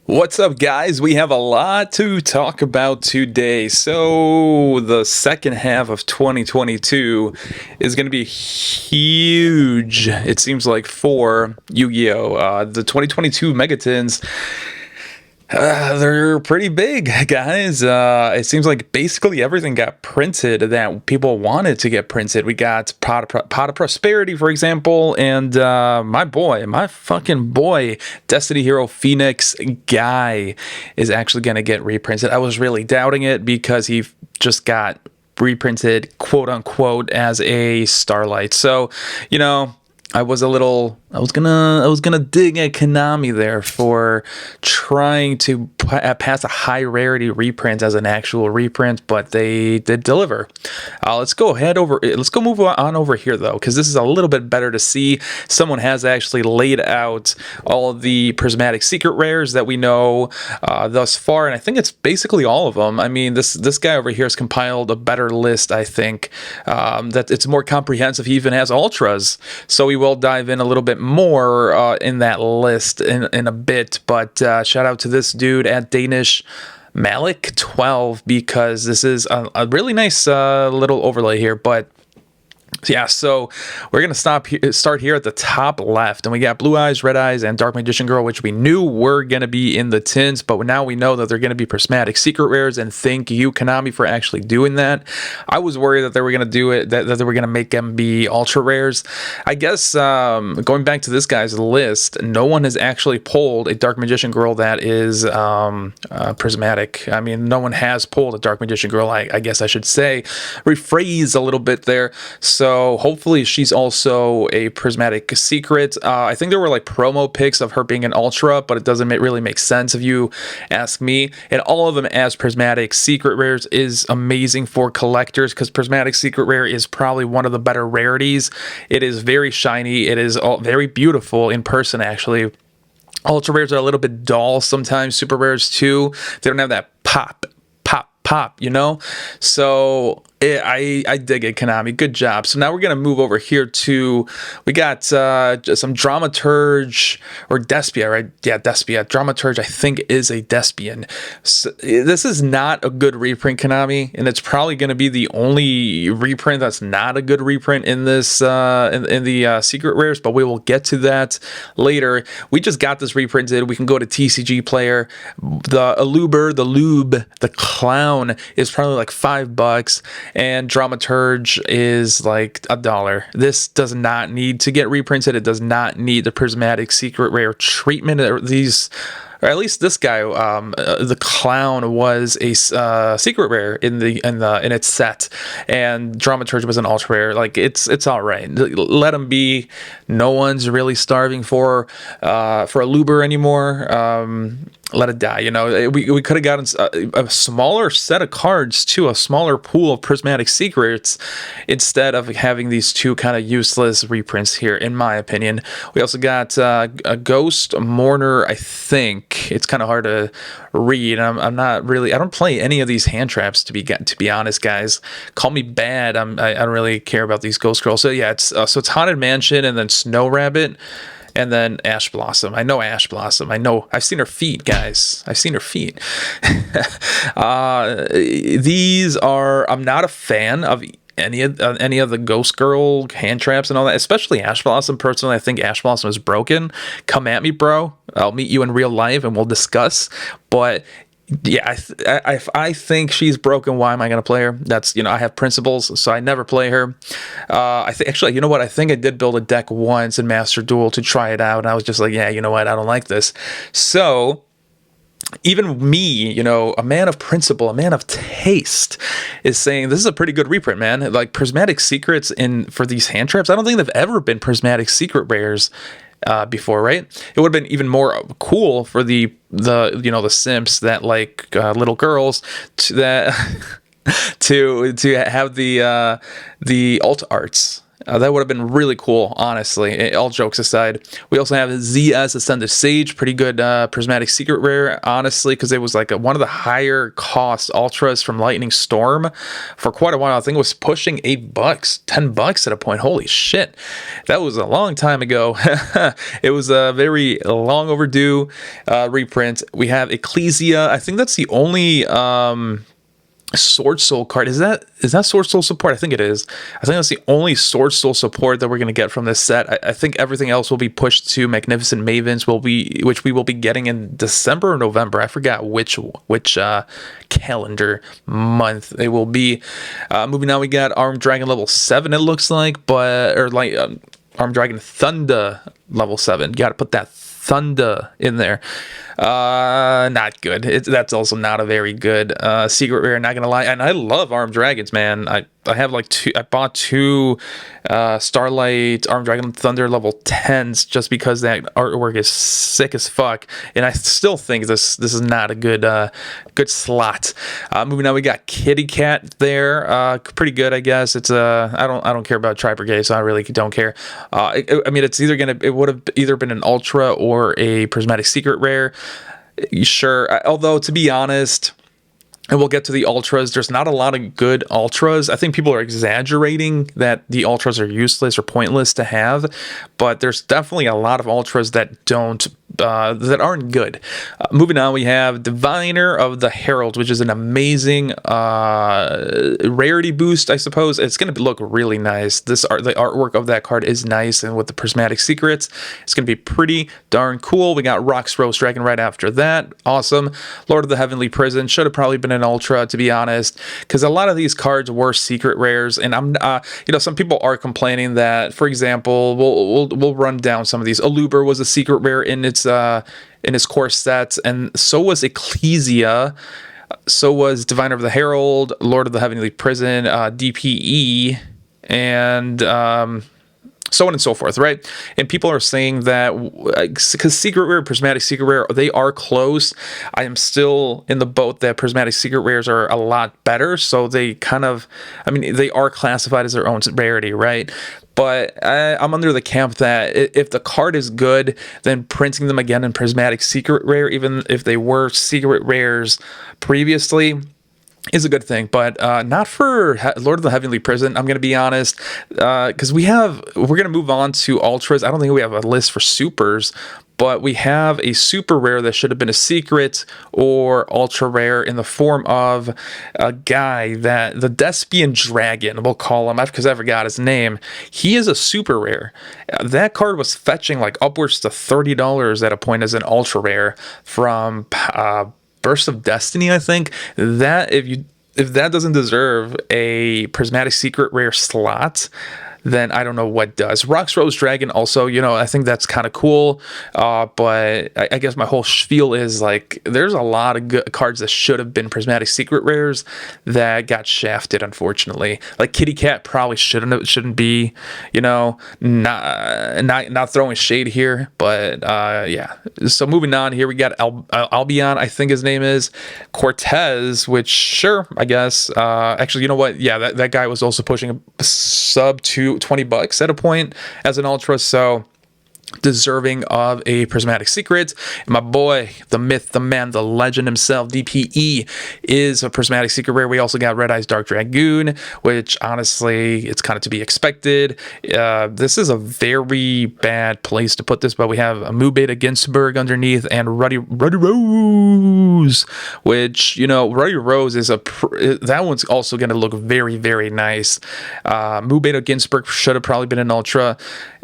What's up, guys? We have a lot to talk about today. So, the second half of 2022 is going to be huge, it seems like, for Yu-Gi-Oh! The 2022 Megatons, they're pretty big, guys. It seems like basically everything got printed that people wanted to get printed. We got Pot of Prosperity, for example, and my fucking boy, Destiny Hero Phoenix guy is actually going to get reprinted. I was really doubting it because he just got reprinted, quote unquote, as a Starlight. So, I was gonna dig at Konami there for trying to pass a high rarity reprint as an actual reprint, but they did deliver. Let's go move on over here though, because this is a little bit better to see. Someone has actually laid out all of the prismatic secret rares that we know thus far, and I think it's basically all of them. I mean, this guy over here has compiled a better list. I think that it's more comprehensive. He even has ultras, so we will dive in a little bit more in that list in a bit, but shout out to this dude at Danish Malik 12, because this is a really nice little overlay here. But yeah, so we're gonna start here at the top left, and we got Blue Eyes, Red Eyes, and Dark Magician Girl, which we knew were gonna be in the tins, but now we know that they're gonna be prismatic secret rares, and thank you, Konami, for actually doing that. I was worried that they were gonna do it, that they were gonna make them be ultra rares. I guess going back to this guy's list, no one has actually pulled a Dark Magician Girl that is prismatic. I mean, no one has pulled a Dark Magician Girl. I guess I should say, rephrase a little bit there. So hopefully she's also a prismatic secret. I think there were like promo pics of her being an ultra, but it doesn't really make sense if you ask me. And all of them as prismatic secret rares is amazing for collectors, because prismatic secret rare is probably one of the better rarities. It is very shiny. It is very beautiful in person, actually. Ultra rares are a little bit dull sometimes. Super rares too. They don't have that pop. So I dig it, Konami. Good job. So now we're going to move over here to, we got some Dramaturge, or Despia, right? Yeah, Despia. Dramaturge, I think, is a Despian. So, this is not a good reprint, Konami, and it's probably going to be the only reprint that's not a good reprint in this, in the secret rares, but we will get to that later. We just got this reprinted. We can go to TCG Player. The Aluber, the Lube, the Clown is probably like $5, and Dramaturge is like $1. This does not need to get reprinted. It does not need the prismatic secret rare treatment. Or at least this guy, the Clown, was a secret rare in its set, and Dramaturge was an ultra rare. Like, it's all right. Let him be. No one's really starving for a Luber anymore. Let it die. We could have gotten a smaller set of cards too, a smaller pool of prismatic secrets, instead of having these two kind of useless reprints here, in my opinion. We also got a Ghost Mourner. I think it's kind of hard to read. I'm not really. I don't play any of these hand traps, to be honest, guys. Call me bad. I don't really care about these Ghost Girls. So yeah, it's Haunted Mansion, and then Snow Rabbit, and then Ash Blossom. I know Ash Blossom. I've seen her feet, guys. I've seen her feet. These are. I'm not a fan of any of the Ghost Girl hand traps and all that, especially Ash Blossom. Personally, I think Ash Blossom is broken. Come at me, bro. I'll meet you in real life and we'll discuss. But yeah, I think she's broken. Why am I going to play her? That's, I have principles, so I never play her. I think, actually, you know what? I think I did build a deck once in Master Duel to try it out, and I was just like, yeah, you know what? I don't like this. So even me, a man of principle, a man of taste, is saying this is a pretty good reprint, man. Like, prismatic secrets for these hand traps, I don't think they've ever been prismatic secret rares before, right? It would have been even more cool for the simps that like little girls to have the alt arts. That would have been really cool, honestly, all jokes aside. We also have ZS Ascended Sage, pretty good Prismatic Secret Rare, honestly, because it was like one of the higher cost Ultras from Lightning Storm for quite a while. I think it was pushing $8, $10 at a point. Holy shit. That was a long time ago. It was a very long overdue reprint. We have Ecclesia. I think that's the only... Sword Soul card. Is that Sword Soul support? I think it is. I think that's the only Sword Soul support that we're going to get from this set. I think everything else will be pushed to Magnificent Mavens, which we will be getting in December or November. I forgot which calendar month it will be. Moving on, we got Armed Dragon level 7, it looks like, Armed Dragon Thunder level 7. You got to put that Thunder in there. Not good. That's also not a very good secret rare, not gonna lie. And I love Armed Dragons, man. I have like I bought two Starlight Armed Dragon Thunder level 10s just because that artwork is sick as fuck, and I still think this is not a good good slot. Moving on, we got Kitty Cat there. Pretty good, I guess. It's I don't care about Tri-Brigade, so I really don't care. I mean, it would have either been an Ultra or a Prismatic Secret Rare. Sure, although to be honest, and we'll get to the Ultras, there's not a lot of good Ultras. I think people are exaggerating that the Ultras are useless or pointless to have, but there's definitely a lot of Ultras that aren't good. Moving on, we have Diviner of the Herald, which is an amazing rarity boost, I suppose. It's going to look really nice. The artwork of that card is nice, and with the Prismatic Secrets, it's going to be pretty darn cool. We got Rock's Rose Dragon right after that. Awesome. Lord of the Heavenly Prison should have probably been an Ultra, to be honest, because a lot of these cards were secret rares, and I'm some people are complaining that, for example, we'll run down some of these. Aluber was a secret rare in its core sets, and so was Ecclesia, so was Diviner of the Herald, Lord of the Heavenly Prison, DPE, and so on and so forth, right? And people are saying that because Secret Rare, Prismatic Secret Rare, they are close. I am still in the boat that Prismatic Secret Rares are a lot better, so they they are classified as their own rarity, right? But I'm under the camp that if the card is good, then printing them again in Prismatic Secret Rare, even if they were secret rares previously, is a good thing, but not for Lord of the Heavenly Prison. I'm going to be honest, because we're going to move on to Ultras. I don't think we have a list for Supers, but we have a super rare that should have been a secret or ultra rare in the form of a guy that the Despian Dragon, we'll call him, because I forgot his name. He is a super rare. That card was fetching like upwards to $30 at a point as an ultra rare from Burst of Destiny, I think. That if that doesn't deserve a Prismatic Secret Rare slot, then I don't know what does. Rock's Rose Dragon also, I think that's kind of cool, but I guess my whole spiel is like there's a lot of good cards that should have been Prismatic Secret Rares that got shafted, unfortunately. Like Kitty Cat probably shouldn't be, not throwing shade here, but yeah. So moving on here, we got Albion, I think his name is Cortez, which sure, I guess. Actually, you know what? Yeah, that guy was also pushing a sub to $20 at a point as an Ultra, so deserving of a Prismatic Secret. And my boy, the myth, the man, the legend himself, DPE, is a Prismatic Secret Rare. We also got Red Eyes Dark Dragoon, which honestly, it's kind of to be expected. This is a very bad place to put this, but we have a 𝗦𝗢𝗖𝗜𝗔𝗟 underneath and Ruddy Rose, which, Ruddy Rose is that one's also going to look very, very nice. 𝗦𝗢𝗖𝗜𝗔𝗟 should have probably been an Ultra,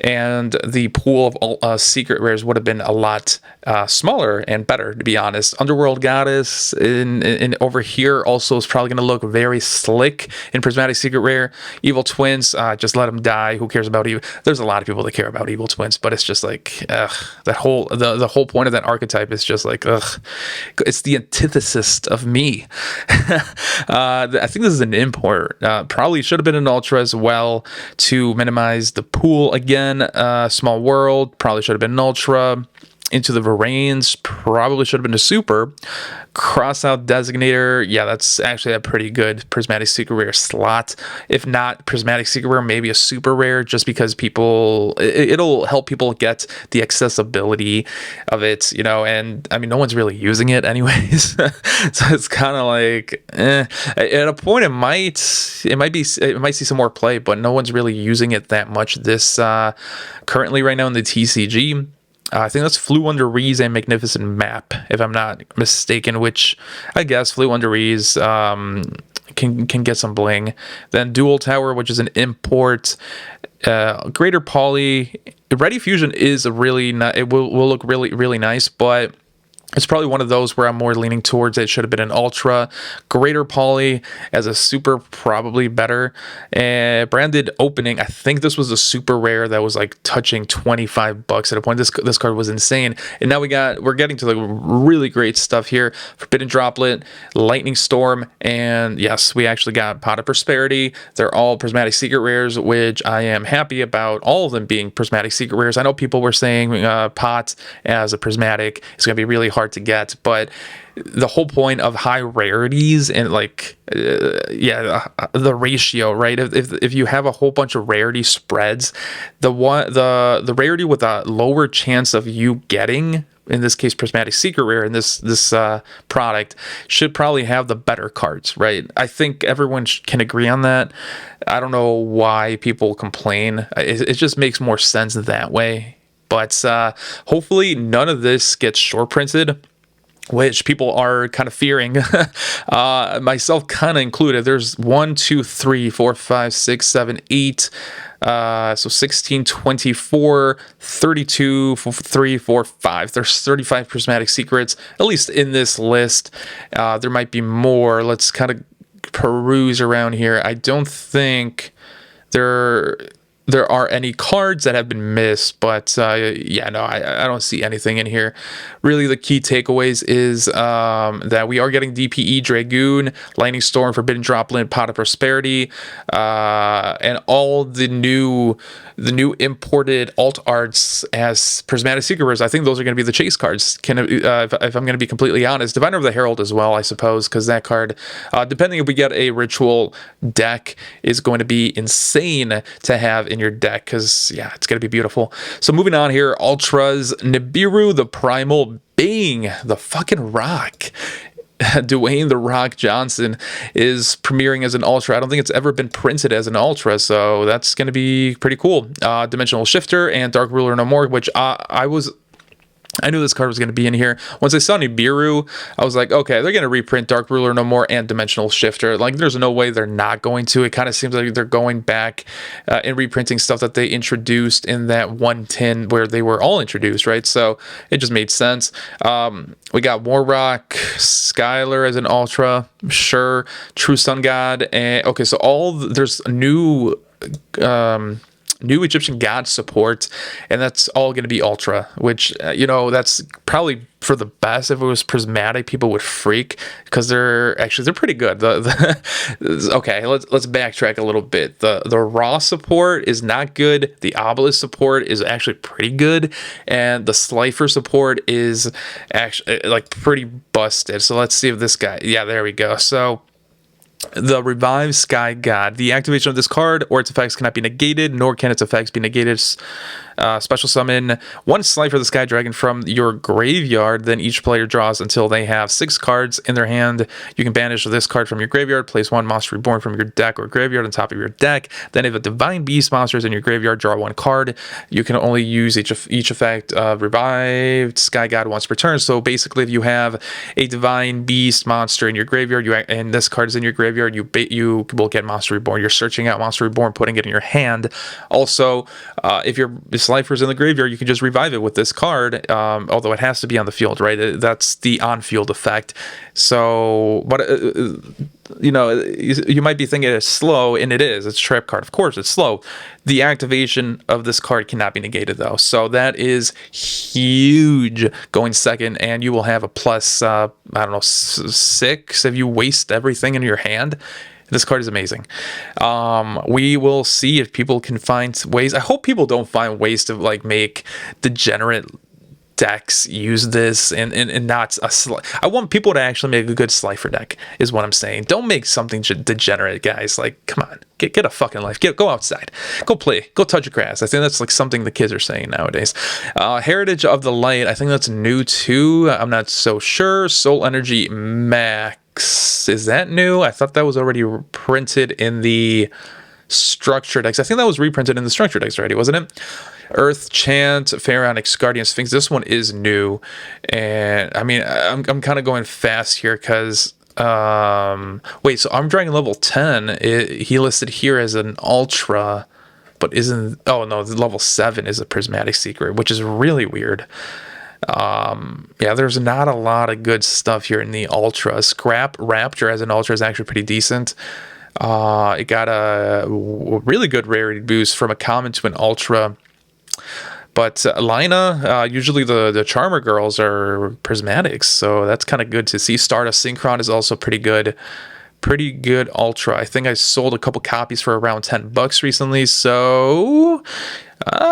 and the pool of secret rares would have been a lot smaller and better, to be honest. Underworld Goddess in over here also is probably going to look very slick in Prismatic Secret Rare. Evil Twins, just let them die. Who cares about evil? There's a lot of people that care about Evil Twins, but it's just like that whole the whole point of that archetype is just like it's the antithesis of me. I think this is an import. Probably should have been an Ultra as well to minimize the pool again. Small World probably should have been an Ultra. Into the Varanes, probably should have been a super. Crossout Designator, yeah, that's actually a pretty good Prismatic Secret Rare slot. If not Prismatic Secret Rare, maybe a super rare, just because it'll help people get the accessibility of it, you know, and I mean, no one's really using it anyways. So it's kind of like, at a point it might see some more play, but no one's really using it that much this currently right now in the TCG. I think that's 𝗦𝗦𝗖𝗓𝗏 and Magnificent Map, if I'm not mistaken, which I guess 𝗦𝗦𝗓𝗏 can get some bling. Then Dual Tower, which is an import. Greater Poly. Ready Fusion is it will look really nice, but it's probably one of those where I'm more leaning towards it should have been an ultra. Greater Poly as a super, probably better. And branded opening, I think this was a super rare that was like touching $25 at a point. This card was insane. And now we're getting to the really great stuff here. Forbidden Droplet, Lightning Storm, and yes, we actually got Pot of Prosperity. They're all Prismatic Secret Rares, which I am happy about all of them being Prismatic Secret Rares. I know people were saying Pot as a Prismatic is going to be really hard to get, but the whole point of high rarities and like the ratio, right? If you have a whole bunch of rarity spreads, the rarity with a lower chance of you getting, in this case Prismatic Secret Rare in this product, should probably have the better cards, right? I think everyone can agree on that. I don't know why people complain. It just makes more sense that way. But hopefully none of this gets short printed, which people are kind of fearing, myself kind of included. There's 1, 2, 3, 4, 5, 6, 7, 8. So 16, 24, 32, 3, 4, 5. There's 35 Prismatic Secrets, at least in this list. There might be more. Let's kind of peruse around here. I don't think there are any cards that have been missed, but yeah, no, I don't see anything in here. Really, the key takeaways is that we are getting DPE Dragoon, Lightning Storm, Forbidden Droplet, Pot of Prosperity, and all the new imported alt arts as Prismatic Secret Rares. I think those are going to be the chase cards. If I'm going to be completely honest, Diviner of the Herald as well, I suppose, because that card, depending if we get a ritual deck, is going to be insane to have in your deck, because yeah, it's going to be beautiful. So moving on here, Ultras, Nibiru the Primal being the fucking Rock. Dwayne The Rock Johnson is premiering as an Ultra. I don't think it's ever been printed as an Ultra, so that's going to be pretty cool. Dimensional Shifter and Dark Ruler No More, which I knew this card was going to be in here. Once I saw Nibiru, I was like, okay, they're going to reprint Dark Ruler No More and Dimensional Shifter. Like, there's no way they're not going to. It kind of seems like they're going back and reprinting stuff that they introduced in that one tin where they were all introduced, right? So it just made sense. We got Warrock, Skylar as an Ultra, sure. True Sun God. And okay, so there's new Egyptian God support, and that's all going to be Ultra, which that's probably for the best. If it was Prismatic, people would freak, because they're pretty good. Okay, let's backtrack a little bit. The raw support is not good. The Obelisk support is actually pretty good, and the Slifer support is actually like pretty busted. So let's see if this guy, yeah, there we go. So the Revived Sky God. The activation of this card or its effects cannot be negated, nor can its effects be negated. Special summon one Slifer the Sky Dragon from your graveyard. Then each player draws until they have 6 cards in their hand. You can banish this card from your graveyard. Place 1 Monster Reborn from your deck or graveyard on top of your deck. Then if a Divine Beast monster is in your graveyard, draw 1 card. You can only use each effect of Revived Sky God once per turn. So basically, if you have a Divine Beast monster in your graveyard, and this card is in your graveyard, you will get Monster Reborn. You're searching out Monster Reborn, putting it in your hand. Also, if your Slifer's in the graveyard, you can just revive it with this card, although it has to be on the field, right? That's the on-field effect. So, but you might be thinking it's slow, and it is. It's a trap card. Of course, it's slow. The activation of this card cannot be negated, though. So that is huge going second, and you will have a plus, 6 if you waste everything in your hand. This card is amazing. We will see if people can find ways. I hope people don't find ways to like make degenerate decks use this and not I want people to actually make a good Slifer deck is what I'm saying. Don't make something degenerate, guys. Like, come on, get a fucking life. Go outside, go play, go touch a grass. I think that's like something the kids are saying nowadays. Heritage of the Light, I think that's new too. I'm not so sure. Soul Energy Max, is that new? I thought that was already printed in the structure decks. I think that was reprinted in the structure decks already, wasn't it? Earth Chant, Pharaoh, Guardian Sphinx. This one is new, and I mean, I'm kind of going fast here because wait, so Arm Dragon level 10. He listed here as an ultra, but isn't? Oh no, the level 7 is a prismatic secret, which is really weird. Yeah, there's not a lot of good stuff here in the ultra. Scrap Raptor as an ultra is actually pretty decent. It got a really good rarity boost from a common to an ultra. But Lina, usually the Charmer girls are prismatics, so that's kind of good to see. Stardust Synchron is also pretty good ultra. I think I sold a couple copies for around $10 recently, so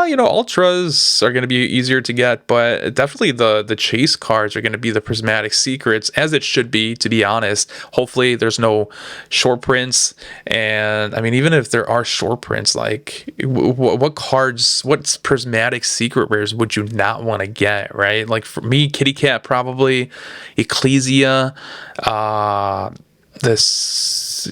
you know, ultras are going to be easier to get, but definitely the chase cards are going to be the prismatic secrets, as it should be, to be honest. Hopefully there's no short prints, and I mean, even if there are short prints, like what cards, what prismatic secret rares would you not want to get, right? Like for me, Kitty Cat probably, 𝗦𝗦𝗣𝗣𝗅, this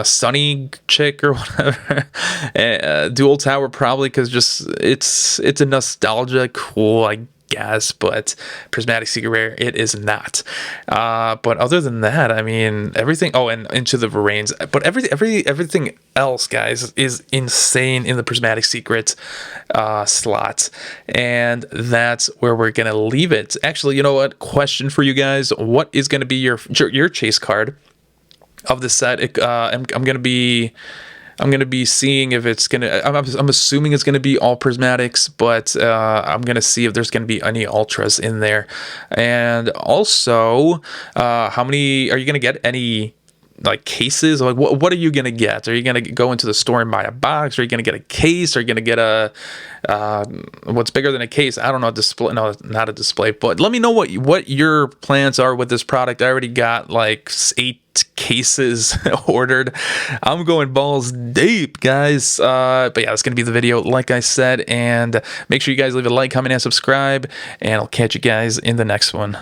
Sunny chick or whatever, Dual Tower probably, because just it's a nostalgia, cool, I guess, but prismatic secret rare it is not. But other than that, I mean, everything. Oh, and Into the Verains, but everything else, guys, is insane in the prismatic secret slot, and that's where we're gonna leave it. Actually, you know what? Question for you guys: what is gonna be your chase card of the set? I'm gonna be seeing if it's gonna. I'm assuming it's gonna be all prismatics, but I'm gonna see if there's gonna be any ultras in there, and also how many are you gonna get? Any like cases? Like what are you gonna get? Are you gonna go into the store and buy a box? Are you gonna get a case? Are you gonna get a what's bigger than a case? I don't know. Display? No, not a display. But let me know what your plans are with this product. I already got like 8 cases ordered. I'm going balls deep, guys. But yeah, that's gonna be the video, like I said. And make sure you guys leave a like, comment, and subscribe. And I'll catch you guys in the next one.